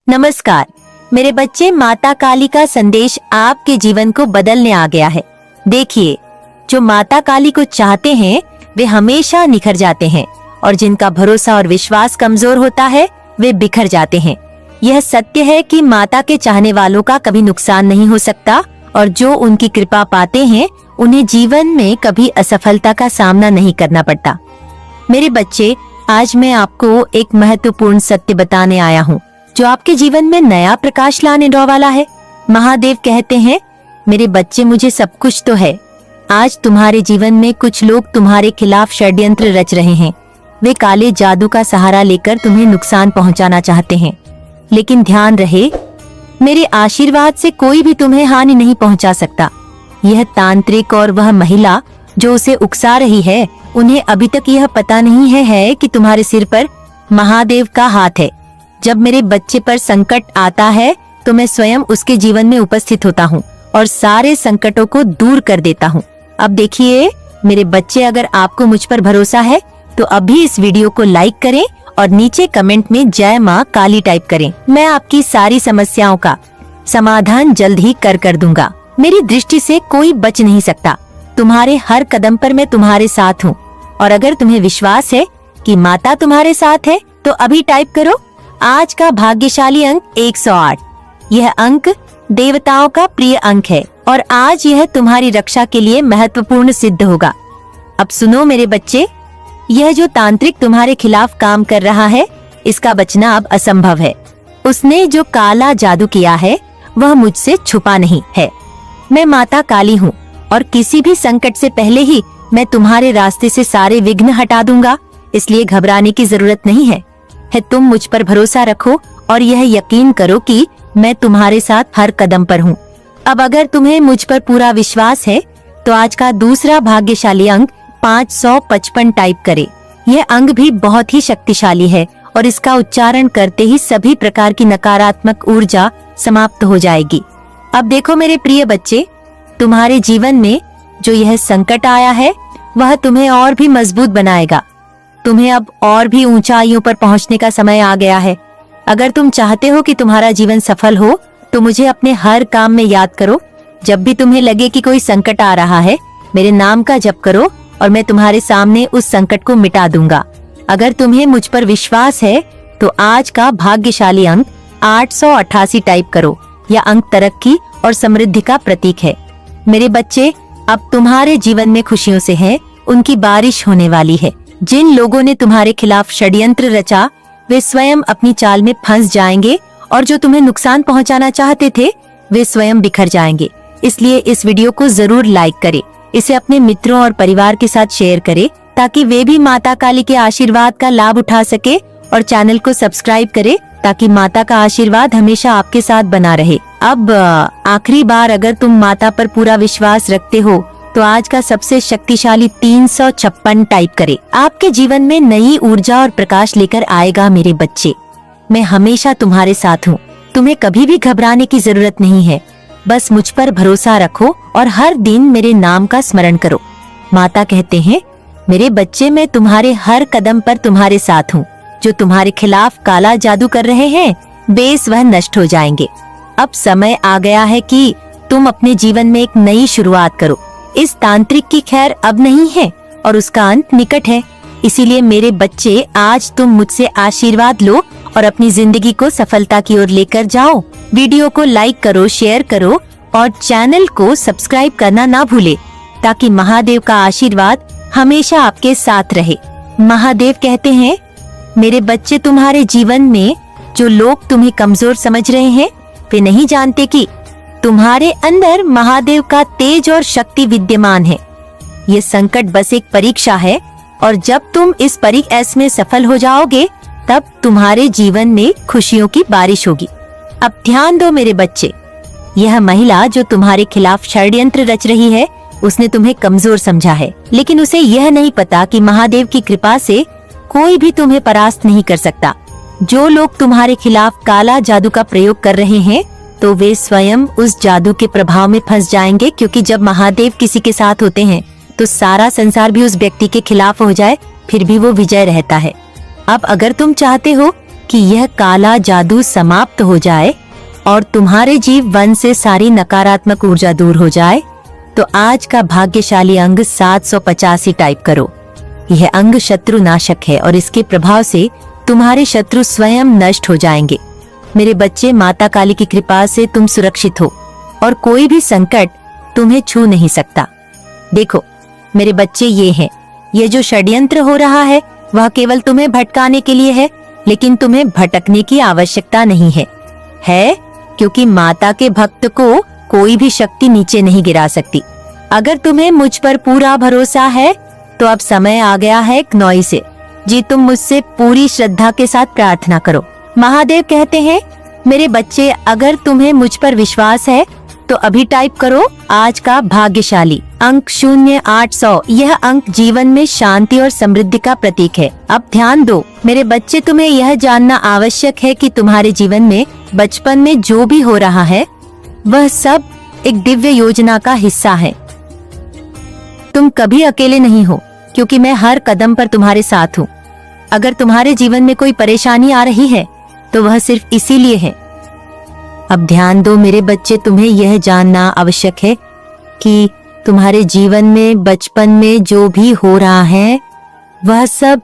नमस्कार मेरे बच्चे, माता काली का संदेश आपके जीवन को बदलने आ गया है। देखिए, जो माता काली को चाहते हैं वे हमेशा निखर जाते हैं और जिनका भरोसा और विश्वास कमजोर होता है वे बिखर जाते हैं। यह सत्य है कि माता के चाहने वालों का कभी नुकसान नहीं हो सकता और जो उनकी कृपा पाते हैं उन्हें जीवन में कभी असफलता का सामना नहीं करना पड़ता। मेरे बच्चे, आज मैं आपको एक महत्वपूर्ण सत्य बताने आया हूँ जो आपके जीवन में नया प्रकाश लाने वाला है। महादेव कहते हैं, मेरे बच्चे, मुझे सब कुछ तो है। आज तुम्हारे जीवन में कुछ लोग तुम्हारे खिलाफ षड्यंत्र रच रहे हैं। वे काले जादू का सहारा लेकर तुम्हें नुकसान पहुंचाना चाहते हैं, लेकिन ध्यान रहे, मेरे आशीर्वाद से कोई भी तुम्हें हानि नहीं पहुंचा सकता। यह तांत्रिक और वह महिला जो उसे उकसा रही है, उन्हें अभी तक यह पता नहीं है कि तुम्हारे सिर पर महादेव का हाथ है। जब मेरे बच्चे पर संकट आता है तो मैं स्वयं उसके जीवन में उपस्थित होता हूँ और सारे संकटों को दूर कर देता हूँ। अब देखिए मेरे बच्चे, अगर आपको मुझ पर भरोसा है तो अभी इस वीडियो को लाइक करें और नीचे कमेंट में जय माँ काली टाइप करें। मैं आपकी सारी समस्याओं का समाधान जल्द ही कर दूंगा। मेरी दृष्टि से कोई बच नहीं सकता। तुम्हारे हर कदम पर मैं तुम्हारे साथ हूँ और अगर तुम्हें विश्वास है कि माता तुम्हारे साथ है तो अभी टाइप करो आज का भाग्यशाली अंक 108। यह अंक देवताओं का प्रिय अंक है और आज यह तुम्हारी रक्षा के लिए महत्वपूर्ण सिद्ध होगा। अब सुनो मेरे बच्चे, यह जो तांत्रिक तुम्हारे खिलाफ काम कर रहा है इसका बचना अब असंभव है। उसने जो काला जादू किया है वह मुझसे छुपा नहीं है। मैं माता काली हूँ और किसी भी संकट से पहले ही मैं तुम्हारे रास्ते से सारे विघ्न हटा दूंगा, इसलिए घबराने की जरूरत नहीं है। तुम मुझ पर भरोसा रखो और यह यकीन करो कि मैं तुम्हारे साथ हर कदम पर हूँ। अब अगर तुम्हें मुझ पर पूरा विश्वास है तो आज का दूसरा भाग्यशाली अंक 555 टाइप करे। यह अंक भी बहुत ही शक्तिशाली है और इसका उच्चारण करते ही सभी प्रकार की नकारात्मक ऊर्जा समाप्त हो जाएगी। अब देखो मेरे प्रिय बच्चे, तुम्हारे जीवन में जो यह संकट आया है वह तुम्हें और भी मजबूत बनाएगा। तुम्हें अब और भी ऊंचाइयों पर पहुंचने का समय आ गया है। अगर तुम चाहते हो कि तुम्हारा जीवन सफल हो तो मुझे अपने हर काम में याद करो। जब भी तुम्हें लगे कि कोई संकट आ रहा है, मेरे नाम का जप करो और मैं तुम्हारे सामने उस संकट को मिटा दूंगा। अगर तुम्हें मुझ पर विश्वास है तो आज का भाग्यशाली अंक 888 टाइप करो। यह अंक तरक्की और समृद्धि का प्रतीक है। मेरे बच्चे, अब तुम्हारे जीवन में खुशियों से है उनकी बारिश होने वाली है। जिन लोगों ने तुम्हारे खिलाफ षड्यंत्र रचा वे स्वयं अपनी चाल में फंस जाएंगे और जो तुम्हें नुकसान पहुंचाना चाहते थे वे स्वयं बिखर जाएंगे। इसलिए इस वीडियो को जरूर लाइक करें, इसे अपने मित्रों और परिवार के साथ शेयर करें ताकि वे भी माता काली के आशीर्वाद का लाभ उठा सके और चैनल को सब्सक्राइब करें ताकि माता का आशीर्वाद हमेशा आपके साथ बना रहे। अब आखिरी बार, अगर तुम माता पर पूरा विश्वास रखते हो तो आज का सबसे शक्तिशाली 356 टाइप करें। आपके जीवन में नई ऊर्जा और प्रकाश लेकर आएगा मेरे बच्चे। मैं हमेशा तुम्हारे साथ हूँ। तुम्हें कभी भी घबराने की जरूरत नहीं है। बस मुझ पर भरोसा रखो और हर दिन मेरे नाम का स्मरण करो। माता कहते हैं, मेरे बच्चे, मैं तुम्हारे हर कदम पर तुम्हारे साथ हूँ। जो तुम्हारे खिलाफ काला जादू कर रहे हैं बेस वह नष्ट हो जाएंगे। अब समय आ गया है कि तुम अपने जीवन में एक नई शुरुआत करो। इस तांत्रिक की खैर अब नहीं है और उसका अंत निकट है। इसीलिए मेरे बच्चे, आज तुम मुझसे आशीर्वाद लो और अपनी जिंदगी को सफलता की ओर लेकर जाओ। वीडियो को लाइक करो, शेयर करो और चैनल को सब्सक्राइब करना ना भूले ताकि महादेव का आशीर्वाद हमेशा आपके साथ रहे। महादेव कहते हैं, मेरे बच्चे, तुम्हारे जीवन में जो लोग तुम्हें कमजोर समझ रहे हैं वे नहीं जानते कि तुम्हारे अंदर महादेव का तेज और शक्ति विद्यमान है। ये संकट बस एक परीक्षा है और जब तुम इस परीक्षा में सफल हो जाओगे तब तुम्हारे जीवन में खुशियों की बारिश होगी। अब ध्यान दो मेरे बच्चे, यह महिला जो तुम्हारे खिलाफ षड्यंत्र रच रही है उसने तुम्हें कमजोर समझा है, लेकिन उसे यह नहीं पता कि महादेव की कृपा से कोई भी तुम्हें परास्त नहीं कर सकता। जो लोग तुम्हारे खिलाफ काला जादू का प्रयोग कर रहे हैं तो वे स्वयं उस जादू के प्रभाव में फंस जाएंगे, क्योंकि जब महादेव किसी के साथ होते हैं तो सारा संसार भी उस व्यक्ति के खिलाफ हो जाए फिर भी वो विजय रहता है। अब अगर तुम चाहते हो कि यह काला जादू समाप्त हो जाए और तुम्हारे जीवन से सारी नकारात्मक ऊर्जा दूर हो जाए, तो आज का भाग्यशाली अंग 785 टाइप करो। यह अंग शत्रु नाशक है और इसके प्रभाव से तुम्हारे शत्रु स्वयं नष्ट हो जाएंगे। मेरे बच्चे, माता काली की कृपा से तुम सुरक्षित हो और कोई भी संकट तुम्हें छू नहीं सकता। देखो मेरे बच्चे, ये जो षड्यंत्र हो रहा है वह केवल तुम्हें भटकाने के लिए है, लेकिन तुम्हें भटकने की आवश्यकता नहीं है क्योंकि माता के भक्त को कोई भी शक्ति नीचे नहीं गिरा सकती। अगर तुम्हें मुझ पर पूरा भरोसा है तो अब समय आ गया है क्नौई से। जी, तुम मुझसे पूरी श्रद्धा के साथ प्रार्थना करो। महादेव कहते हैं, मेरे बच्चे, अगर तुम्हें मुझ पर विश्वास है तो अभी टाइप करो आज का भाग्यशाली अंक 0800। यह अंक जीवन में शांति और समृद्धि का प्रतीक है। अब ध्यान दो मेरे बच्चे, तुम्हें यह जानना आवश्यक है कि तुम्हारे जीवन में बचपन में जो भी हो रहा है वह सब एक दिव्य योजना का हिस्सा है। तुम कभी अकेले नहीं हो क्योंकि मैं हर कदम पर तुम्हारे साथ हूँ। अगर तुम्हारे जीवन में कोई परेशानी आ रही है तो वह सिर्फ इसीलिए है। अब ध्यान दो मेरे बच्चे, तुम्हें यह जानना आवश्यक है कि तुम्हारे जीवन में बचपन में जो भी हो रहा है वह सब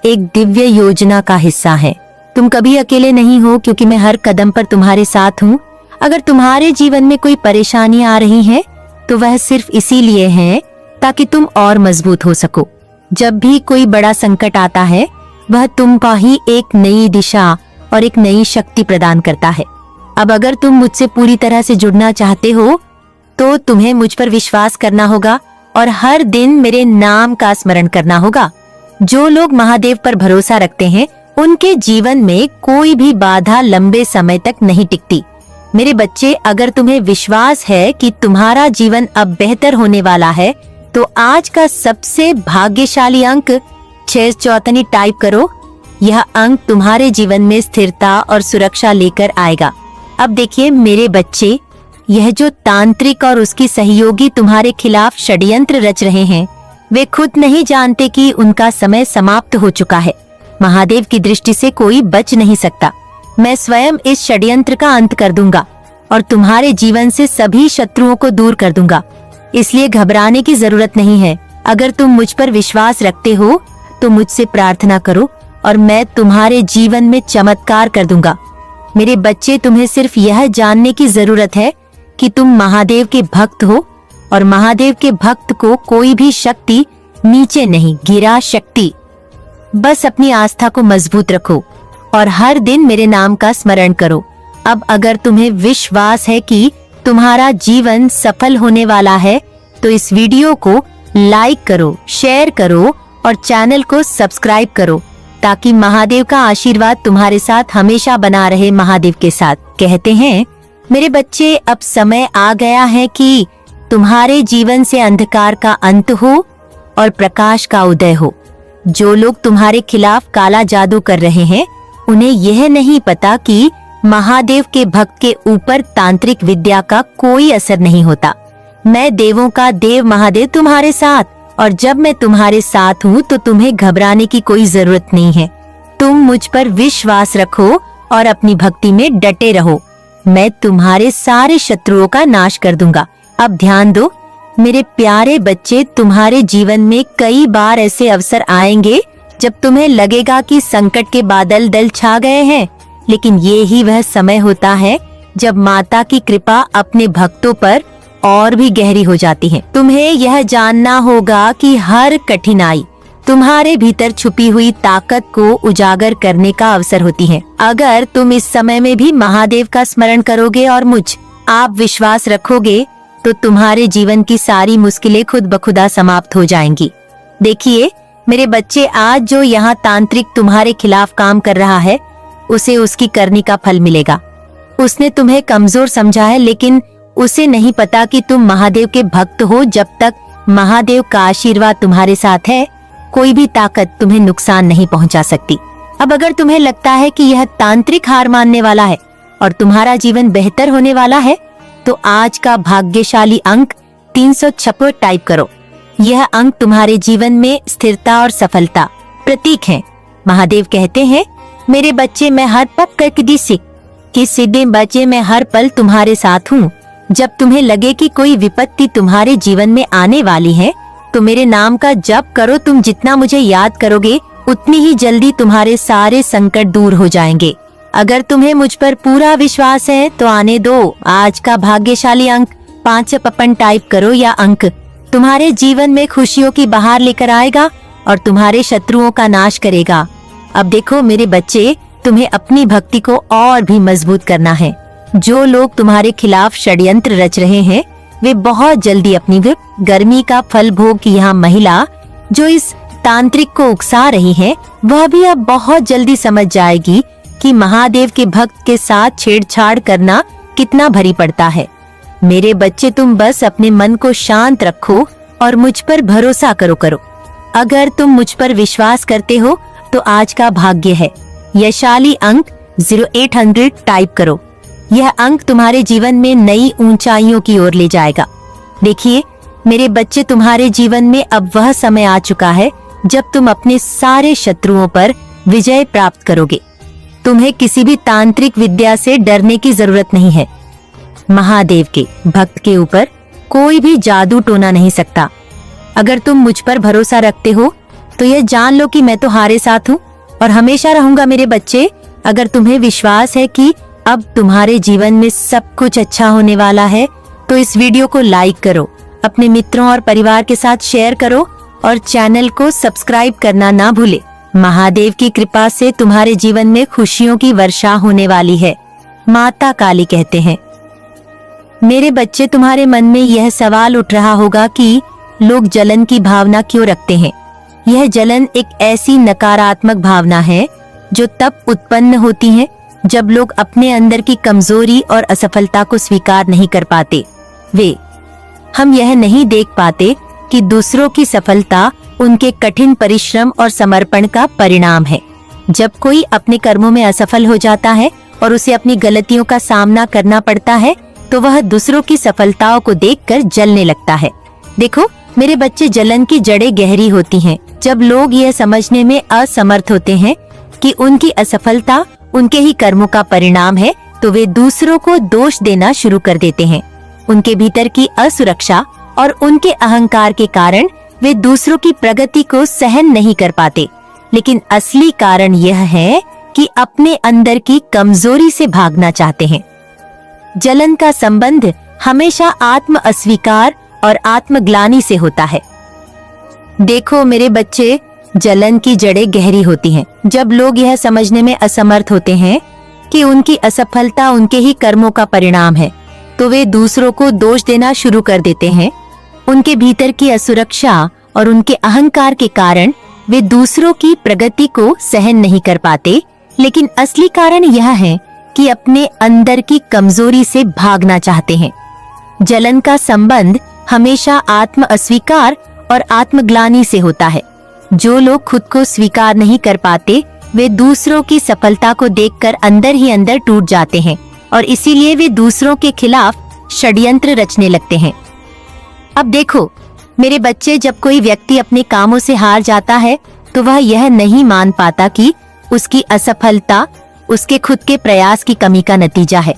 एक दिव्य योजना का हिस्सा है। तुम कभी अकेले नहीं हो क्योंकि मैं हर कदम पर तुम्हारे साथ हूँ। अगर तुम्हारे जीवन में कोई परेशानी आ रही है तो वह सिर्फ इसीलिए है ताकि तुम और मजबूत हो सको। जब भी कोई बड़ा संकट आता है वह तुमको ही एक नई दिशा और एक नई शक्ति प्रदान करता है। अब अगर तुम मुझसे पूरी तरह से जुड़ना चाहते हो तो तुम्हें मुझ पर विश्वास करना होगा और हर दिन मेरे नाम का स्मरण करना होगा। जो लोग महादेव पर भरोसा रखते हैं उनके जीवन में कोई भी बाधा लंबे समय तक नहीं टिकती। मेरे बच्चे, अगर तुम्हें विश्वास है कि तुम्हारा जीवन अब बेहतर होने वाला है तो आज का सबसे भाग्यशाली अंक 6 टाइप करो। यह अंक तुम्हारे जीवन में स्थिरता और सुरक्षा लेकर आएगा। अब देखिए मेरे बच्चे, यह जो तांत्रिक और उसकी सहयोगी तुम्हारे खिलाफ षड्यंत्र रच रहे हैं वे खुद नहीं जानते कि उनका समय समाप्त हो चुका है। महादेव की दृष्टि से कोई बच नहीं सकता। मैं स्वयं इस षड्यंत्र का अंत कर दूंगा और तुम्हारे जीवन से सभी शत्रुओं को दूर कर दूंगा। इसलिए घबराने की जरूरत नहीं है। अगर तुम मुझ पर विश्वास रखते हो तो मुझसे प्रार्थना करो और मैं तुम्हारे जीवन में चमत्कार कर दूंगा। मेरे बच्चे, तुम्हें सिर्फ यह जानने की जरूरत है कि तुम महादेव के भक्त हो और महादेव के भक्त को कोई भी शक्ति नीचे नहीं गिरा सकती। बस अपनी आस्था को मजबूत रखो और हर दिन मेरे नाम का स्मरण करो। अब अगर तुम्हें विश्वास है कि तुम्हारा जीवन सफल होने वाला है तो इस वीडियो को लाइक करो, शेयर करो और चैनल को सब्सक्राइब करो ताकि महादेव का आशीर्वाद तुम्हारे साथ हमेशा बना रहे। महादेव के साथ कहते हैं, मेरे बच्चे, अब समय आ गया है कि तुम्हारे जीवन से अंधकार का अंत हो और प्रकाश का उदय हो। जो लोग तुम्हारे खिलाफ काला जादू कर रहे हैं उन्हें यह नहीं पता कि महादेव के भक्त के ऊपर तांत्रिक विद्या का कोई असर नहीं होता। मैं देवों का देव महादेव तुम्हारे साथ, और जब मैं तुम्हारे साथ हूँ तो तुम्हें घबराने की कोई जरूरत नहीं है। तुम मुझ पर विश्वास रखो और अपनी भक्ति में डटे रहो। मैं तुम्हारे सारे शत्रुओं का नाश कर दूंगा। अब ध्यान दो मेरे प्यारे बच्चे, तुम्हारे जीवन में कई बार ऐसे अवसर आएंगे जब तुम्हें लगेगा कि संकट के बादल दल छा गए हैं, लेकिन ये ही वह समय होता है जब माता की कृपा अपने भक्तों पर और भी गहरी हो जाती है। तुम्हें यह जानना होगा कि हर कठिनाई तुम्हारे भीतर छुपी हुई ताकत को उजागर करने का अवसर होती है। अगर तुम इस समय में भी महादेव का स्मरण करोगे और मुझ आप विश्वास रखोगे तो तुम्हारे जीवन की सारी मुश्किलें खुद ब खुदा समाप्त हो जाएंगी। देखिए मेरे बच्चे, आज जो यहाँ तांत्रिक तुम्हारे खिलाफ काम कर रहा है उसे उसकी करनी का फल मिलेगा। उसने तुम्हें कमजोर समझा है, लेकिन उसे नहीं पता कि तुम महादेव के भक्त हो। जब तक महादेव का आशीर्वाद तुम्हारे साथ है कोई भी ताकत तुम्हें नुकसान नहीं पहुंचा सकती। अब अगर तुम्हें लगता है कि यह तांत्रिक हार मानने वाला है और तुम्हारा जीवन बेहतर होने वाला है तो आज का भाग्यशाली अंक 356 टाइप करो। यह अंक तुम्हारे जीवन में स्थिरता और सफलता प्रतीक है। महादेव कहते हैं, मेरे बच्चे मैं हर पल कदी सिख कि सीधे बच्चे मैं हर पल तुम्हारे साथ हूँ। जब तुम्हें लगे कि कोई विपत्ति तुम्हारे जीवन में आने वाली है तो मेरे नाम का जप करो। तुम जितना मुझे याद करोगे उतनी ही जल्दी तुम्हारे सारे संकट दूर हो जाएंगे। अगर तुम्हें मुझ पर पूरा विश्वास है तो आने दो आज का भाग्यशाली अंक 5 अपन टाइप करो। या अंक तुम्हारे जीवन में खुशियों की बहार लेकर आएगा और तुम्हारे शत्रुओं का नाश करेगा। अब देखो मेरे बच्चे, तुम्हें अपनी भक्ति को और भी मजबूत करना है। जो लोग तुम्हारे खिलाफ षड्यंत्र रच रहे हैं वे बहुत जल्दी अपनी गर्मी का फल भोग। यहाँ महिला जो इस तांत्रिक को उकसा रही है वह भी अब बहुत जल्दी समझ जाएगी कि महादेव के भक्त के साथ छेड़छाड़ करना कितना भारी पड़ता है। मेरे बच्चे, तुम बस अपने मन को शांत रखो और मुझ पर भरोसा करो। अगर तुम मुझ पर विश्वास करते हो तो आज का भाग्य है यशाली अंक 0800 टाइप करो। यह अंक तुम्हारे जीवन में नई ऊंचाइयों की ओर ले जाएगा। देखिए मेरे बच्चे, तुम्हारे जीवन में अब वह समय आ चुका है जब तुम अपने सारे शत्रुओं पर विजय प्राप्त करोगे। तुम्हें किसी भी तांत्रिक विद्या से डरने की जरूरत नहीं है। महादेव के भक्त के ऊपर कोई भी जादू टोना नहीं सकता। अगर तुम मुझ पर भरोसा रखते हो तो यह जान लो कि मैं तुम्हारे साथ हूँ और हमेशा रहूंगा। मेरे बच्चे, अगर तुम्हें विश्वास है कि अब तुम्हारे जीवन में सब कुछ अच्छा होने वाला है तो इस वीडियो को लाइक करो, अपने मित्रों और परिवार के साथ शेयर करो और चैनल को सब्सक्राइब करना ना भूले। महादेव की कृपा से तुम्हारे जीवन में खुशियों की वर्षा होने वाली है। माता काली कहते हैं। मेरे बच्चे, तुम्हारे मन में यह सवाल उठ रहा होगा कि लोग जलन की भावना क्यों रखते हैं। यह जलन एक ऐसी नकारात्मक भावना है जो तब उत्पन्न होती है जब लोग अपने अंदर की कमजोरी और असफलता को स्वीकार नहीं कर पाते। हम यह नहीं देख पाते कि दूसरों की सफलता उनके कठिन परिश्रम और समर्पण का परिणाम है। जब कोई अपने कर्मों में असफल हो जाता है और उसे अपनी गलतियों का सामना करना पड़ता है तो वह दूसरों की सफलताओं को देखकर जलने लगता है। देखो मेरे बच्चे, जलन की जड़ें गहरी होती हैं। जब लोग यह समझने में असमर्थ होते हैं कि उनकी असफलता उनके ही कर्मों का परिणाम है तो वे दूसरों को दोष देना शुरू कर देते हैं। उनके भीतर की असुरक्षा और उनके अहंकार के कारण वे दूसरों की प्रगति को सहन नहीं कर पाते। लेकिन असली कारण यह है कि अपने अंदर की कमजोरी से भागना चाहते हैं। जलन का संबंध हमेशा आत्म अस्वीकार और आत्मग्लानि से होता है। देखो मेरे बच्चे, जलन की जड़ें गहरी होती हैं। जब लोग यह समझने में असमर्थ होते हैं कि उनकी असफलता उनके ही कर्मों का परिणाम है तो वे दूसरों को दोष देना शुरू कर देते हैं। उनके भीतर की असुरक्षा और उनके अहंकार के कारण वे दूसरों की प्रगति को सहन नहीं कर पाते। लेकिन असली कारण यह है कि अपने अंदर की कमजोरी से भागना चाहते हैं। जलन का संबंध हमेशा आत्म अस्वीकार और आत्मग्लानि से होता है। जो लोग खुद को स्वीकार नहीं कर पाते वे दूसरों की सफलता को देखकर अंदर ही अंदर टूट जाते हैं और इसीलिए वे दूसरों के खिलाफ षड्यंत्र रचने लगते हैं। अब देखो मेरे बच्चे, जब कोई व्यक्ति अपने कामों से हार जाता है तो वह यह नहीं मान पाता कि उसकी असफलता उसके खुद के प्रयास की कमी का नतीजा है।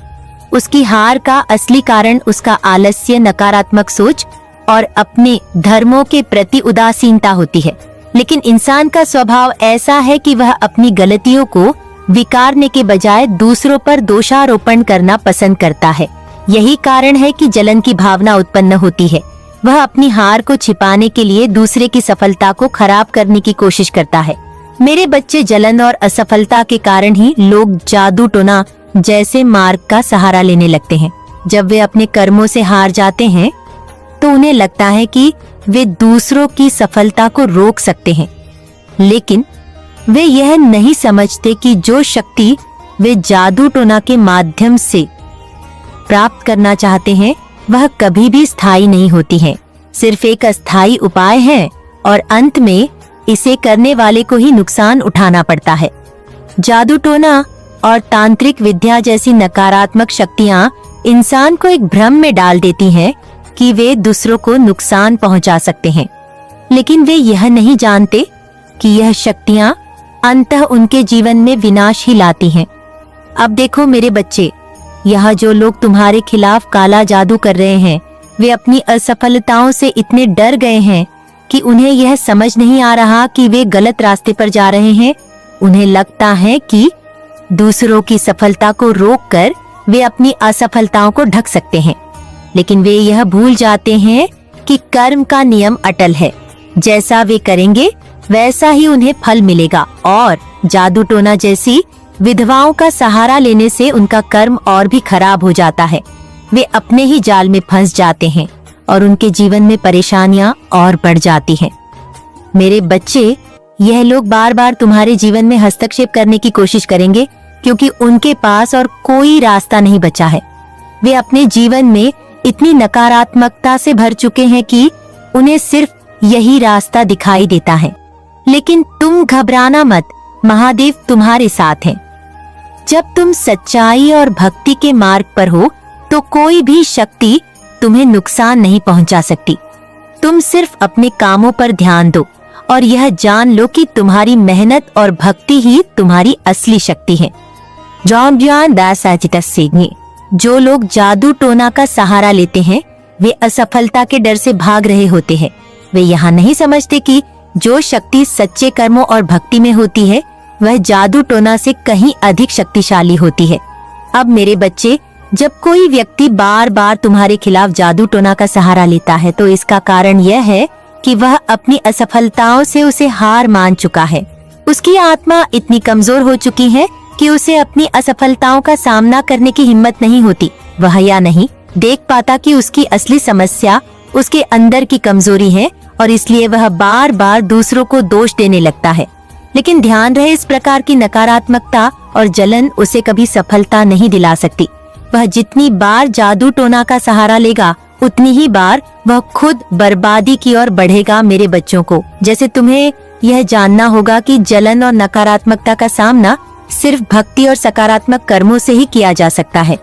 उसकी हार का असली कारण उसका आलस्य, नकारात्मक सोच और अपने धर्मों के प्रति उदासीनता होती है। लेकिन इंसान का स्वभाव ऐसा है कि वह अपनी गलतियों को विकारने के बजाय दूसरों पर दोषारोपण करना पसंद करता है। यही कारण है कि जलन की भावना उत्पन्न होती है। वह अपनी हार को छिपाने के लिए दूसरे की सफलता को खराब करने की कोशिश करता है। मेरे बच्चे, जलन और असफलता के कारण ही लोग जादू टोना जैसे मार्ग का सहारा लेने लगते हैं। जब वे अपने कर्मों से हार जाते हैं तो उन्हें लगता है कि वे दूसरों की सफलता को रोक सकते हैं। लेकिन वे यह नहीं समझते कि जो शक्ति वे जादू टोना के माध्यम से प्राप्त करना चाहते हैं वह कभी भी स्थायी नहीं होती है। सिर्फ एक अस्थायी उपाय है और अंत में इसे करने वाले को ही नुकसान उठाना पड़ता है। जादू टोना और तांत्रिक विद्या जैसी नकारात्मक शक्तियां इंसान को एक भ्रम में डाल देती हैं कि वे दूसरों को नुकसान पहुंचा सकते हैं। लेकिन वे यह नहीं जानते कि यह शक्तियां अंततः उनके जीवन में विनाश ही लाती हैं। अब देखो मेरे बच्चे, यह जो लोग तुम्हारे खिलाफ काला जादू कर रहे हैं, वे अपनी असफलताओं से इतने डर गए हैं कि उन्हें यह समझ नहीं आ रहा कि वे गलत रास्ते पर जा रहे हैं। उन्हें लगता है कि दूसरों की सफलता को रोककर वे अपनी असफलताओं को ढक सकते हैं, लेकिन वे यह भूल जाते हैं कि कर्म का नियम अटल है। जैसा वे करेंगे वैसा ही उन्हें फल मिलेगा, और जादू टोना जैसी विधवाओं का सहारा लेने से उनका कर्म और भी खराब हो जाता है। वे अपने ही जाल में फंस जाते हैं और उनके जीवन में परेशानियां और बढ़ जाती हैं। मेरे बच्चे, यह लोग बार बार तुम्हारे जीवन में हस्तक्षेप करने की कोशिश करेंगे, क्योंकि उनके पास और कोई रास्ता नहीं बचा है। वे अपने जीवन में इतनी नकारात्मकता से भर चुके हैं कि उन्हें सिर्फ यही रास्ता दिखाई देता है। लेकिन तुम घबराना मत, महादेव तुम्हारे साथ हैं। जब तुम सच्चाई और भक्ति के मार्ग पर हो तो कोई भी शक्ति तुम्हें नुकसान नहीं पहुंचा सकती। तुम सिर्फ अपने कामों पर ध्यान दो और यह जान लो कि तुम्हारी मेहनत और भक्ति ही तुम्हारी असली शक्ति है। जो लोग जादू टोना का सहारा लेते हैं वे असफलता के डर से भाग रहे होते हैं। वे यहाँ नहीं समझते कि जो शक्ति सच्चे कर्मों और भक्ति में होती है वह जादू टोना से कहीं अधिक शक्तिशाली होती है। अब मेरे बच्चे, जब कोई व्यक्ति बार बार तुम्हारे खिलाफ जादू टोना का सहारा लेता है तो इसका कारण यह है कि वह अपनी असफलताओं से उसे हार मान चुका है। उसकी आत्मा इतनी कमजोर हो चुकी है कि उसे अपनी असफलताओं का सामना करने की हिम्मत नहीं होती। वह या नहीं देख पाता कि उसकी असली समस्या उसके अंदर की कमजोरी है और इसलिए वह बार बार दूसरों को दोष देने लगता है। लेकिन ध्यान रहे, इस प्रकार की नकारात्मकता और जलन उसे कभी सफलता नहीं दिला सकती। वह जितनी बार जादू टोना का सहारा लेगा उतनी ही बार वह खुद बर्बादी की ओर बढ़ेगा। मेरे बच्चों को, जैसे तुम्हें यह जानना होगा कि जलन और नकारात्मकता का सामना सिर्फ भक्ति और सकारात्मक कर्मों से ही किया जा सकता है।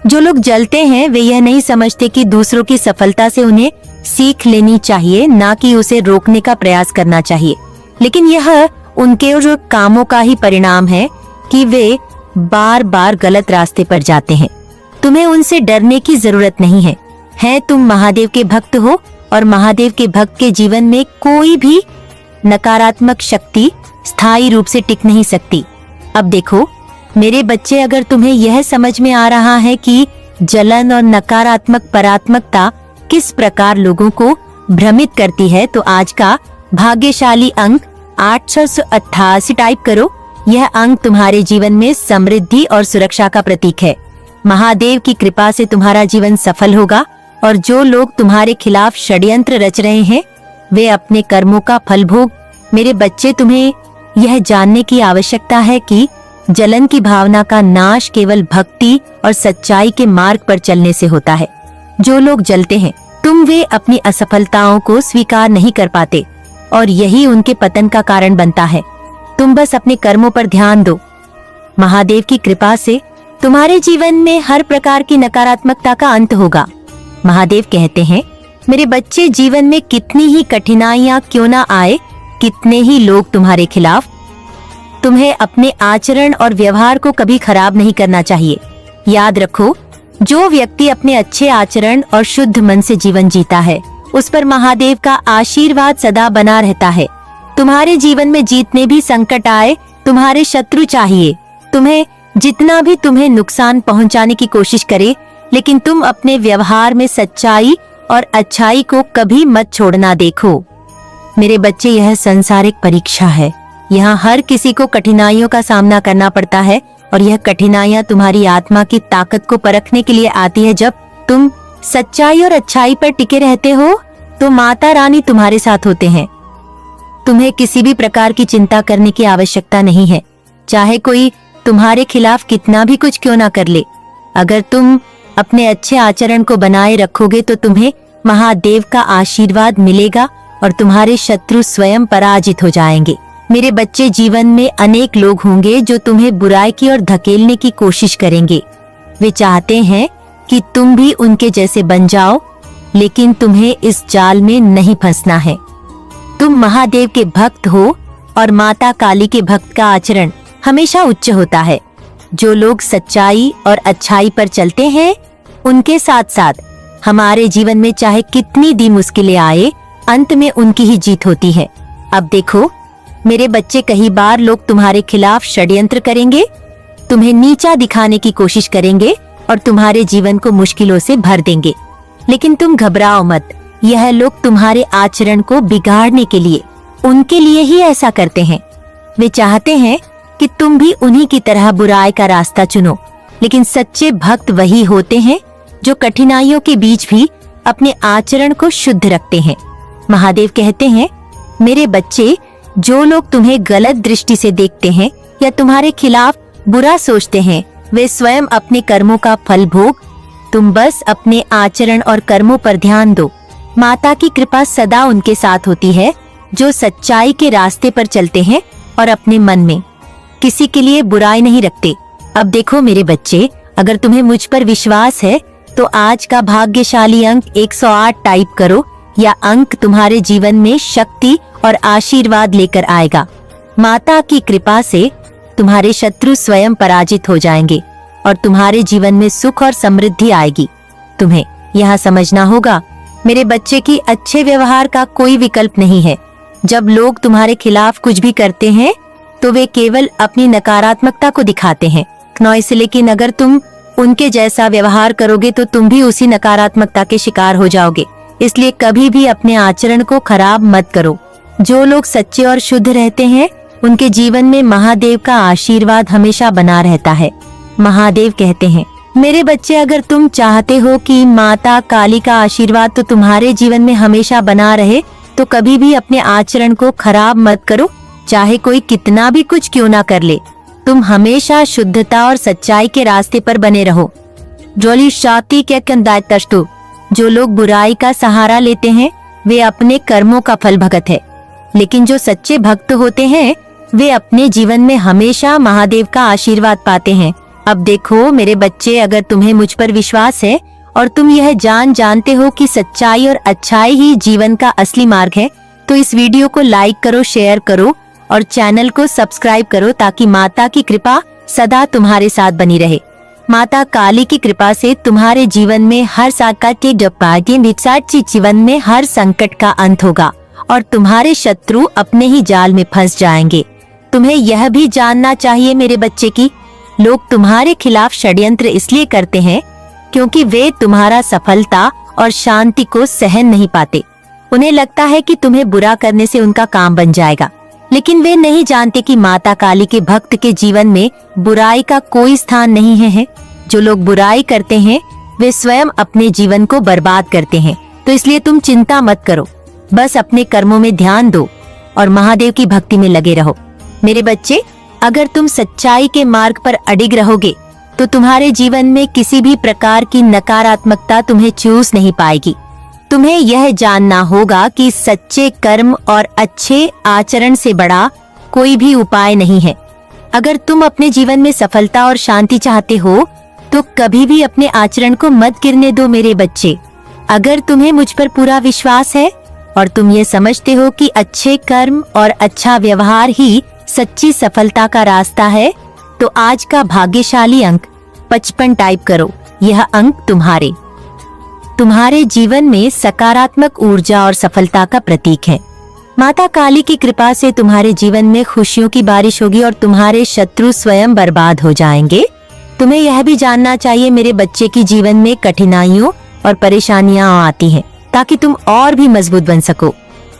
जो लोग जलते हैं वे यह नहीं समझते कि दूसरों की सफलता से उन्हें सीख लेनी चाहिए, ना कि उसे रोकने का प्रयास करना चाहिए। लेकिन यह उनके जो कामों का ही परिणाम है कि वे बार बार गलत रास्ते पर जाते हैं। तुम्हें उनसे डरने की जरूरत नहीं है। तुम महादेव के भक्त हो और महादेव के भक्त के जीवन में कोई भी नकारात्मक शक्ति स्थायी रूप से टिक नहीं सकती। अब देखो मेरे बच्चे, अगर तुम्हें यह समझ में आ रहा है कि जलन और नकारात्मक परात्मकता किस प्रकार लोगों को भ्रमित करती है, तो आज का भाग्यशाली अंक 888 टाइप करो। यह अंक तुम्हारे जीवन में समृद्धि और सुरक्षा का प्रतीक है। महादेव की कृपा से तुम्हारा जीवन सफल होगा और जो लोग तुम्हारे खिलाफ षड्यंत्र रच रहे हैं वे अपने कर्मों का फल भोग। मेरे बच्चे, तुम्हें यह जानने की आवश्यकता है कि जलन की भावना का नाश केवल भक्ति और सच्चाई के मार्ग पर चलने से होता है। जो लोग जलते हैं वे अपनी असफलताओं को स्वीकार नहीं कर पाते और यही उनके पतन का कारण बनता है। तुम बस अपने कर्मों पर ध्यान दो। महादेव की कृपा से तुम्हारे जीवन में हर प्रकार की नकारात्मकता का अंत होगा। महादेव कहते हैं, मेरे बच्चे, जीवन में कितनी ही कठिनाइयां क्यों ना आए, कितने ही लोग तुम्हारे खिलाफ, तुम्हें अपने आचरण और व्यवहार को कभी खराब नहीं करना चाहिए। याद रखो, जो व्यक्ति अपने अच्छे आचरण और शुद्ध मन से जीवन जीता है उस पर महादेव का आशीर्वाद सदा बना रहता है। तुम्हारे जीवन में जितने भी संकट आए, तुम्हारे शत्रु चाहिए तुम्हें जितना भी तुम्हें नुकसान पहुंचाने की कोशिश करे, लेकिन तुम अपने व्यवहार में सच्चाई और अच्छाई को कभी मत छोड़ना। देखो मेरे बच्चे, यह संसारिक परीक्षा है। यहाँ हर किसी को कठिनाइयों का सामना करना पड़ता है और यह कठिनाइयाँ तुम्हारी आत्मा की ताकत को परखने के लिए आती है। जब तुम सच्चाई और अच्छाई पर टिके रहते हो तो माता रानी तुम्हारे साथ होते हैं। तुम्हें किसी भी प्रकार की चिंता करने की आवश्यकता नहीं है, चाहे कोई तुम्हारे खिलाफ कितना भी कुछ क्यों ना कर ले। अगर तुम अपने अच्छे आचरण को बनाए रखोगे तो तुम्हें महादेव का आशीर्वाद मिलेगा और तुम्हारे शत्रु स्वयं पराजित हो जाएंगे। मेरे बच्चे, जीवन में अनेक लोग होंगे जो तुम्हें बुराई की ओर धकेलने की कोशिश करेंगे। वे चाहते हैं कि तुम भी उनके जैसे बन जाओ, लेकिन तुम्हें इस जाल में नहीं फंसना है। तुम महादेव के भक्त हो और माता काली के भक्त का आचरण हमेशा उच्च होता है। जो लोग सच्चाई और अच्छाई पर चलते हैं, उनके साथ साथ हमारे जीवन में चाहे कितनी भी मुश्किलें आए, अंत में उनकी ही जीत होती है। अब देखो मेरे बच्चे, कई बार लोग तुम्हारे खिलाफ षड्यंत्र करेंगे, तुम्हें नीचा दिखाने की कोशिश करेंगे और तुम्हारे जीवन को मुश्किलों से भर देंगे। लेकिन तुम घबराओ मत, यह लोग तुम्हारे आचरण को बिगाड़ने के लिए, उनके लिए ही ऐसा करते हैं। वे चाहते हैं कि तुम भी उन्हीं की तरह बुराई का रास्ता चुनो। लेकिन सच्चे भक्त वही होते हैं जो कठिनाइयों के बीच भी अपने आचरण को शुद्ध रखते हैं। महादेव कहते हैं, मेरे बच्चे, जो लोग तुम्हें गलत दृष्टि से देखते हैं या तुम्हारे खिलाफ बुरा सोचते हैं, वे स्वयं अपने कर्मों का फल भोग। तुम बस अपने आचरण और कर्मों पर ध्यान दो। माता की कृपा सदा उनके साथ होती है जो सच्चाई के रास्ते पर चलते हैं और अपने मन में किसी के लिए बुराई नहीं रखते। अब देखो मेरे बच्चे, अगर तुम्हें मुझ पर विश्वास है तो आज का भाग्यशाली अंक 108 टाइप करो। यह अंक तुम्हारे जीवन में शक्ति और आशीर्वाद लेकर आएगा। माता की कृपा से तुम्हारे शत्रु स्वयं पराजित हो जाएंगे और तुम्हारे जीवन में सुख और समृद्धि आएगी। तुम्हें यह समझना होगा मेरे बच्चे की अच्छे व्यवहार का कोई विकल्प नहीं है। जब लोग तुम्हारे खिलाफ कुछ भी करते हैं तो वे केवल अपनी नकारात्मकता को दिखाते हैं। लेकिन अगर तुम उनके जैसा व्यवहार करोगे तो तुम भी उसी नकारात्मकता के शिकार हो जाओगे। इसलिए कभी भी अपने आचरण को खराब मत करो। जो लोग सच्चे और शुद्ध रहते हैं, उनके जीवन में महादेव का आशीर्वाद हमेशा बना रहता है। महादेव कहते हैं, मेरे बच्चे, अगर तुम चाहते हो कि माता काली का आशीर्वाद तो तुम्हारे जीवन में हमेशा बना रहे, तो कभी भी अपने आचरण को खराब मत करो। चाहे कोई कितना भी कुछ क्यों ना कर ले, तुम हमेशा शुद्धता और सच्चाई के रास्ते पर बने रहो। जो लोग बुराई का सहारा लेते हैं, वे अपने कर्मों का फल भगत है। लेकिन जो सच्चे भक्त होते हैं, वे अपने जीवन में हमेशा महादेव का आशीर्वाद पाते हैं। अब देखो मेरे बच्चे, अगर तुम्हें मुझ पर विश्वास है और तुम यह जानते हो कि सच्चाई और अच्छाई ही जीवन का असली मार्ग है, तो इस वीडियो को लाइक करो, शेयर करो और चैनल को सब्सक्राइब करो, ताकि माता की कृपा सदा तुम्हारे साथ बनी रहे। माता काली की कृपा से तुम्हारे जीवन में हर जीवन में हर संकट का अंत होगा और तुम्हारे शत्रु अपने ही जाल में फंस जाएंगे। तुम्हें यह भी जानना चाहिए मेरे बच्चे की लोग तुम्हारे खिलाफ षड्यंत्र इसलिए करते हैं क्योंकि वे तुम्हारा सफलता और शांति को सहन नहीं पाते। उन्हें लगता है कि तुम्हें बुरा करने से उनका काम बन जाएगा, लेकिन वे नहीं जानते कि माता काली के भक्त के जीवन में बुराई का कोई स्थान नहीं है। जो लोग बुराई करते हैं, वे स्वयं अपने जीवन को बर्बाद करते हैं। तो इसलिए तुम चिंता मत करो, बस अपने कर्मों में ध्यान दो और महादेव की भक्ति में लगे रहो। मेरे बच्चे, अगर तुम सच्चाई के मार्ग पर अडिग रहोगे तो तुम्हारे जीवन में किसी भी प्रकार की नकारात्मकता तुम्हें चूस नहीं पाएगी। तुम्हें यह जानना होगा कि सच्चे कर्म और अच्छे आचरण से बड़ा कोई भी उपाय नहीं है। अगर तुम अपने जीवन में सफलता और शांति चाहते हो तो कभी भी अपने आचरण को मत गिरने दो मेरे बच्चे। अगर तुम्हें मुझ पर पूरा विश्वास है और तुम ये समझते हो कि अच्छे कर्म और अच्छा व्यवहार ही सच्ची सफलता का रास्ता है, तो आज का भाग्यशाली अंक 55 टाइप करो। यह अंक तुम्हारे जीवन में सकारात्मक ऊर्जा और सफलता का प्रतीक है। माता काली की कृपा से तुम्हारे जीवन में खुशियों की बारिश होगी और तुम्हारे शत्रु स्वयं बर्बाद हो जाएंगे। तुम्हें यह भी जानना चाहिए मेरे बच्चे की जीवन में कठिनाइयों और परेशानियां आती हैं, ताकि तुम और भी मजबूत बन सको।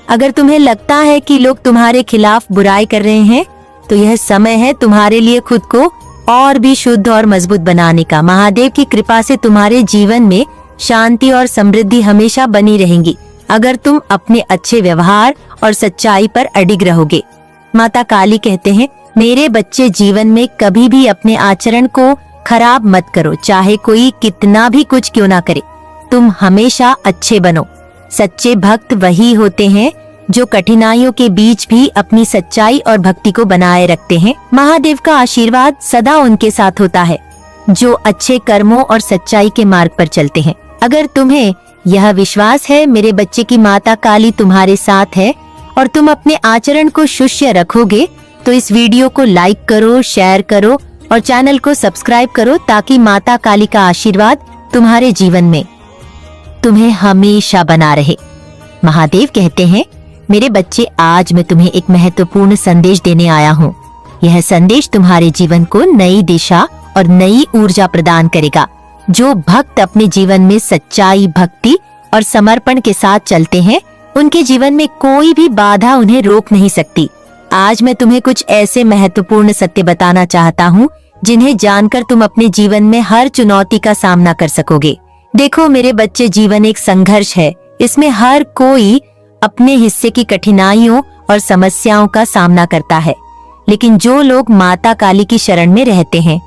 अगर तुम्हें लगता है कि लोग तुम्हारे खिलाफ बुराई कर रहे हैं, तो यह समय है तुम्हारे लिए खुद को और भी शुद्ध और मजबूत बनाने का। महादेव की कृपा से तुम्हारे जीवन में शांति और समृद्धि हमेशा बनी रहेंगी, अगर तुम अपने अच्छे व्यवहार और सच्चाई पर अडिग रहोगे। माता काली कहते हैं, मेरे बच्चे, जीवन में कभी भी अपने आचरण को खराब मत करो, चाहे कोई कितना भी कुछ क्यों ना करे। तुम हमेशा अच्छे बनो। सच्चे भक्त वही होते हैं जो कठिनाइयों के बीच भी अपनी सच्चाई और भक्ति को बनाए रखते हैं। महादेव का आशीर्वाद सदा उनके साथ होता है जो अच्छे कर्मों और सच्चाई के मार्ग पर चलते हैं। अगर तुम्हें यह विश्वास है मेरे बच्चे की माता काली तुम्हारे साथ है और तुम अपने आचरण को शुष्य रखोगे तो इस वीडियो को लाइक करो, शेयर करो और चैनल को सब्सक्राइब करो ताकि माता काली का आशीर्वाद तुम्हारे जीवन में तुम्हें हमेशा बना रहे। महादेव कहते हैं, मेरे बच्चे, आज मैं तुम्हें एक महत्वपूर्ण संदेश देने आया हूँ। यह संदेश तुम्हारे जीवन को नई दिशा और नई ऊर्जा प्रदान करेगा। जो भक्त अपने जीवन में सच्चाई, भक्ति और समर्पण के साथ चलते हैं, उनके जीवन में कोई भी बाधा उन्हें रोक नहीं सकती। आज मैं तुम्हें कुछ ऐसे महत्वपूर्ण सत्य बताना चाहता हूँ जिन्हें जानकर तुम अपने जीवन में हर चुनौती का सामना कर सकोगे। देखो मेरे बच्चे, जीवन एक संघर्ष है। इसमें हर कोई अपने हिस्से की कठिनाइयों और समस्याओं का सामना करता है, लेकिन जो लोग माता काली की शरण में रहते हैं